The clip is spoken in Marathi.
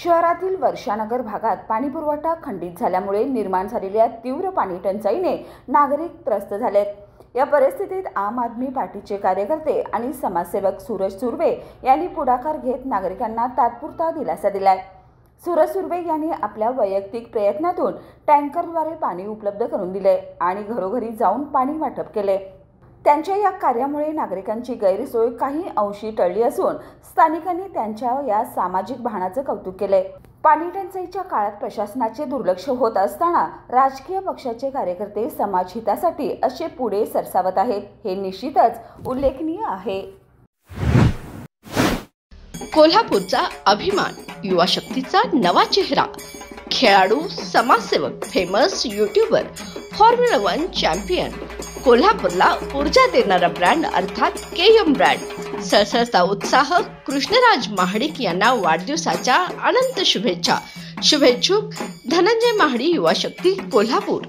शहरातील वर्षानगर भागात पाणीपुरवठा खंडित झाल्यामुळे निर्माण झालेल्या तीव्र पाणी टंचाईने नागरिक त्रस्त झालेत। या परिस्थितीत आम आदमी पार्टीचे कार्यकर्ते आणि समाजसेवक सूरज सुर्वे यांनी पुढाकार घेत नागरिकांना तात्पुरता दिलासा दिलाय। सूरज सुर्वे यांनी आपल्या वैयक्तिक प्रयत्नातून टँकरद्वारे पाणी उपलब्ध करून दिले आणि घरोघरी जाऊन पाणी वाटप केले। त्यांच्या या कार्यामुळे नागरिकांची गैरसोय काही अंशी टळली असून स्थानिकांनी त्यांच्या या सामाजिक भावनाचं कौतुक केले। पाणी टंचाईच्या काळात प्रशासनाचे दुर्लक्ष होत असताना राजकीय पक्षाचे कार्यकर्ते समाजहितासाठी असे पुढे सरसावत आहेत, हे निश्चितच उल्लेखनीय आहे। कोल्हापूरचा अभिमान, युवा शक्तीचा नवा चेहरा, खेळाडू, समाजसेवक, फेमस यूट्यूबर, फॉर्म्युला 1 चॅम्पियन, कोल्हापूरला ऊर्जा देणारा ब्रँड अर्थात केएम ब्रँड। सळसळता उत्साह, कृष्णराज महाडिक यांना वाढदिवसाच्या अनंत शुभेच्छा। शुभेच्छुक धनंजय महाडी, युवा शक्ती, कोल्हापूर।